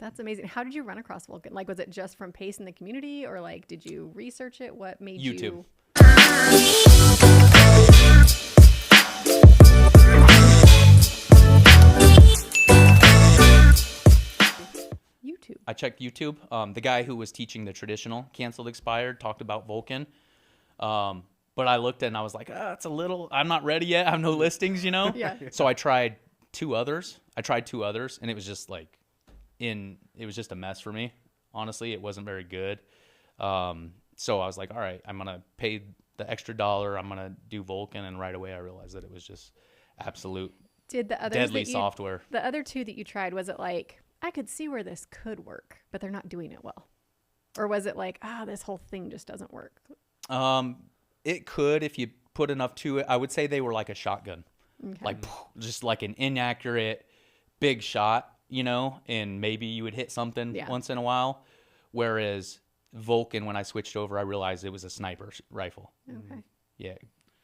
That's amazing. How did you run across Vulcan? Like, was it just from Pace in the community, or like, did you research it? What made YouTube. YouTube. I checked YouTube. The guy who was teaching the traditional canceled expired talked about Vulcan. But I looked and I was like, it's a little, I'm not ready yet. I have no listings, Yeah. So I tried two others, and it was just like it was just a mess for me. Honestly, it wasn't very good. So I was like, all right, I'm going to pay the extra $1. I'm going to do Vulcan. And right away I realized that it was just absolute Did the others deadly software. The other two that you tried, was it like, I could see where this could work, but they're not doing it well? Or was it like, this whole thing just doesn't work? It could if you put enough to it. I would say they were like a shotgun. Okay. Like just like an inaccurate big shot, and maybe you would hit something once in a while. Whereas Vulcan, when I switched over, I realized it was a sniper rifle. Okay. Yeah.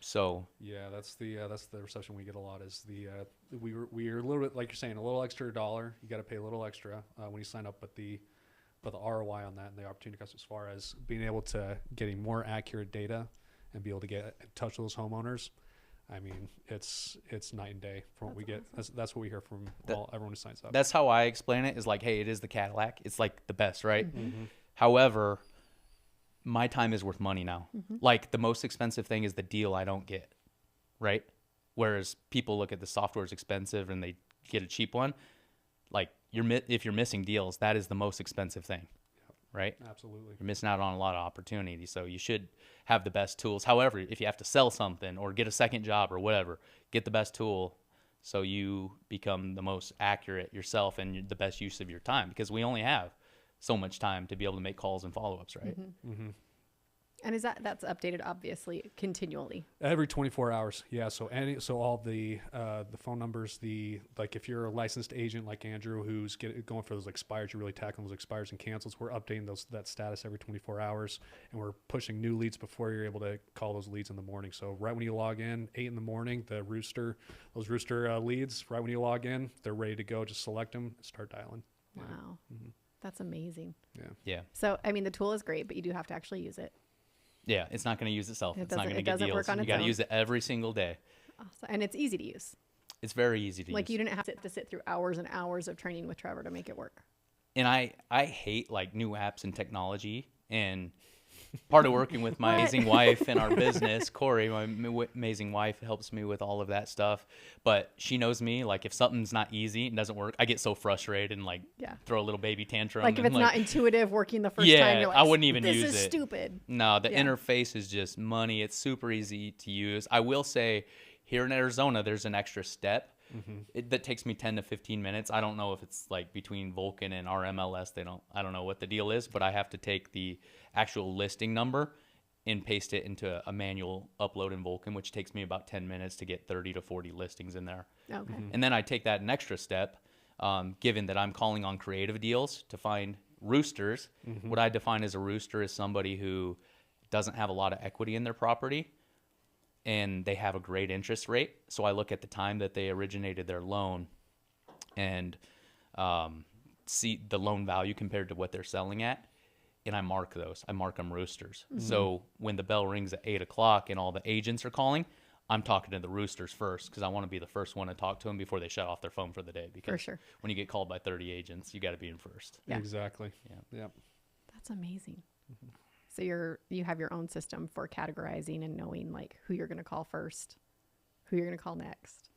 So yeah, that's the reception we get a lot is we're a little bit, like you're saying, a little extra $1. You got to pay a little extra when you sign up, but the ROI on that and the opportunity cost as far as being able to getting more accurate data and be able to get in touch with those homeowners. I mean, it's night and day from what we get. Awesome. That's what we hear from everyone who signs up. that's how I explain it, is like, hey, it is the Cadillac. It's like the best, right? Mm-hmm. However, my time is worth money now. Like, the most expensive thing is the deal I don't get, right? Whereas people look at the software as expensive and they get a cheap one. Like, if you're missing deals, that is the most expensive thing, right? Absolutely. You're missing out on a lot of opportunities. So you should have the best tools. However, if you have to sell something or get a second job or whatever, get the best tool so you become the most accurate yourself and the best use of your time, because we only have so much time to be able to make calls and follow-ups, right? Mm-hmm. And that's updated, obviously, continually? Every 24 hours. Yeah. So all the phone numbers, like if you're a licensed agent like Andrew, who's going for those expires, you're really tackling those expires and cancels. We're updating that status every 24 hours, and we're pushing new leads before you're able to call those leads in the morning. So right when you log in, 8 in the morning, those rooster leads, right when you log in, they're ready to go. Just select them and start dialing. Wow. Yeah. Mm-hmm. That's amazing. Yeah. So, I mean, the tool is great, but you do have to actually use it. Yeah, it's not going to use itself. It's not going to get doesn't deals. work on You its got to own. use it every single day. Awesome. And it's easy to use. It's very easy to use. Like, you didn't have to sit through hours and hours of training with Trevor to make it work. And I hate like new apps and technology, and part of working with my amazing wife in our business, Corey, my amazing wife, helps me with all of that stuff. But she knows me. Like, if something's not easy and doesn't work, I get so frustrated and like throw a little baby tantrum. Like, if it's not intuitive working the first time, yeah, you're like, I wouldn't even use it. This is stupid. No, the interface is just money. It's super easy to use. I will say, here in Arizona, there's an extra step. That takes me 10 to 15 minutes. I don't know if it's like between Vulcan and our MLS. I don't know what the deal is, but I have to take the actual listing number and paste it into a manual upload in Vulcan, which takes me about 10 minutes to get 30 to 40 listings in there. Okay. And then I take that an extra step, given that I'm calling on creative deals to find roosters. What I define as a rooster is somebody who doesn't have a lot of equity in their property, and they have a great interest rate. So I look at the time that they originated their loan and see the loan value compared to what they're selling at, and I mark those. I mark them roosters. So when the bell rings at 8 o'clock and all the agents are calling, I'm talking to the roosters first, because I want to be the first one to talk to them before they shut off their phone for the day. Because when you get called by 30 agents, you got to be in first. Yeah. Exactly. Yeah. That's amazing. So you have your own system for categorizing and knowing like who you're going to call first, who you're going to call next,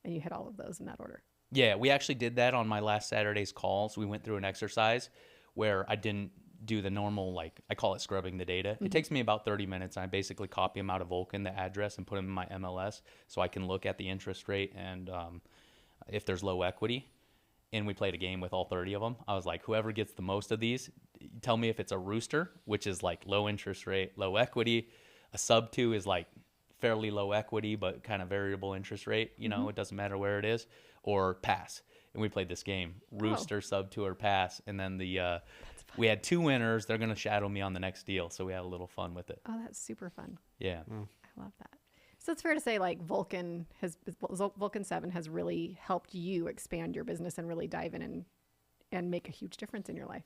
and you hit all of those in that order. Yeah, we actually did that on my last Saturday's calls. We went through an exercise where I didn't do the normal, like, I call it scrubbing the data. It takes me about 30 minutes. I basically copy them out of Vulcan, the address, and put them in my MLS so I can look at the interest rate and if there's low equity. And we played a game with all 30 of them. I was like, whoever gets the most of these, tell me if it's a rooster, which is like low interest rate, low equity. A sub 2 is like fairly low equity, but kind of variable interest rate. It doesn't matter where it is, or pass. And we played this game, rooster, sub 2, or pass. And then we had 2 winners. They're going to shadow me on the next deal. So we had a little fun with it. Oh, that's super fun. Yeah. I love that. So it's fair to say like Vulcan 7 has really helped you expand your business and really dive in and make a huge difference in your life.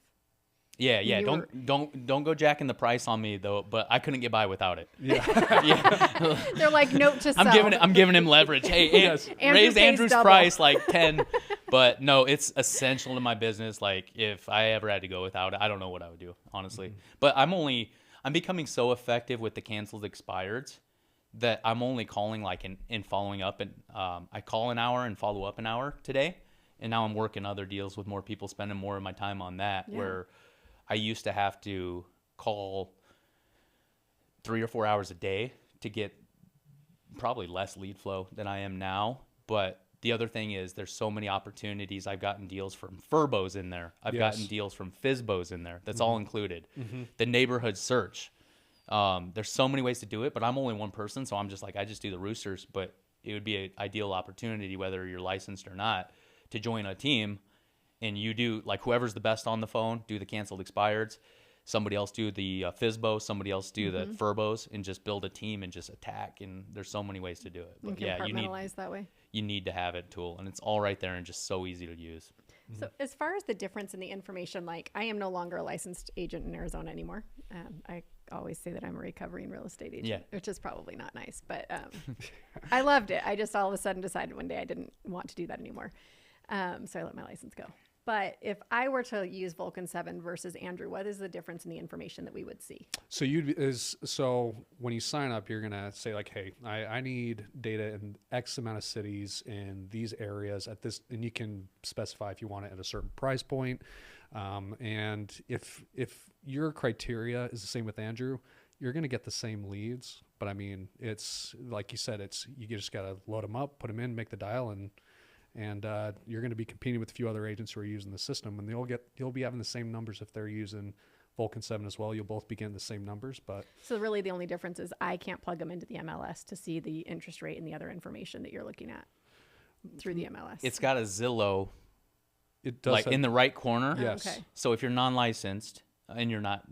Yeah, You don't go jacking the price on me though. But I couldn't get by without it. Yeah. They're like, note to self. I'm giving him leverage. Hey, Yes. Andrew raise pays Andrew's double. price like 10. But no, it's essential to my business. Like if I ever had to go without it, I don't know what I would do, honestly. But I'm becoming so effective with the canceled expireds that I'm only calling like and following up, and I call an hour and follow up an hour today, and now I'm working other deals with more people, spending more of my time on that. Yeah. Where I used to have to call 3 or 4 hours a day to get probably less lead flow than I am now. But the other thing is there's so many opportunities. I've gotten deals from Furbos in there. I've gotten deals from Fizbos in there. That's all included. The neighborhood search. There's so many ways to do it, but I'm only one person, so I'm just like, I just do the roosters. But it would be an ideal opportunity, whether you're licensed or not, to join a team, and you do, like, whoever's the best on the phone, do the canceled expireds. Somebody else do the Fizbo, somebody else do the Furbos, and just build a team and just attack. And there's so many ways to do it. You But can yeah, compartmentalize that way. you need to have a tool, and it's all right there and just so easy to use. So as far as the difference in the information, like I am no longer a licensed agent in Arizona anymore. I always say that I'm a recovering real estate agent, Yeah. which is probably not nice, but I loved it. I just all of a sudden decided one day I didn't want to do that anymore. So I let my license go. But if I were to use Vulcan 7 versus Andrew, what is the difference in the information that we would see? So when you sign up, you're gonna say like, hey, I need data in X amount of cities in these areas at this, and you can specify if you want it at a certain price point. And if your criteria is the same with Andrew, you're gonna get the same leads. But I mean, it's like you said, you just gotta load them up, put them in, make the dial, and you're going to be competing with a few other agents who are using the system, and you'll be having the same numbers if they're using Vulcan 7 as well. You'll both be getting the same numbers, but So really the only difference is I can't plug them into the MLS to see the interest rate and the other information that you're looking at through the MLS. It's got a Zillow it does like in the right corner. Yes. Okay. So if you're non-licensed and you're not,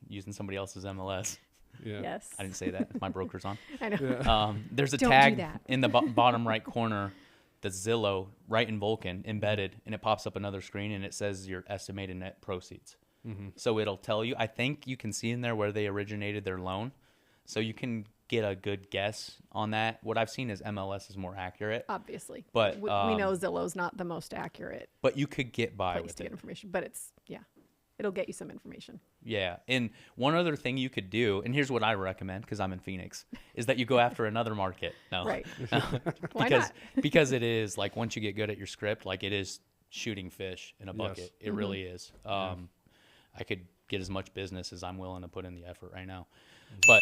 using somebody else's MLS, yeah. Yes. I didn't say that. My broker's on. I know. Yeah. There's a Don't do tag that. in the bottom right corner that's Zillow right in Vulcan embedded, and it pops up another screen and it says your estimated net proceeds. So it'll tell you. I think you can see in there where they originated their loan, so you can get a good guess on that. What I've seen is MLS is more accurate, Obviously. but we know Zillow's not the most accurate but you could get by place with to it. get information, but it'll get you some information. Yeah. And one other thing you could do, and here's what I recommend because I'm in Phoenix, is that you go after another market. No. Right. Why because not? because it is like once you get good at your script, like it is shooting fish in a bucket. Yes. It really is. I could get as much business as I'm willing to put in the effort right now. But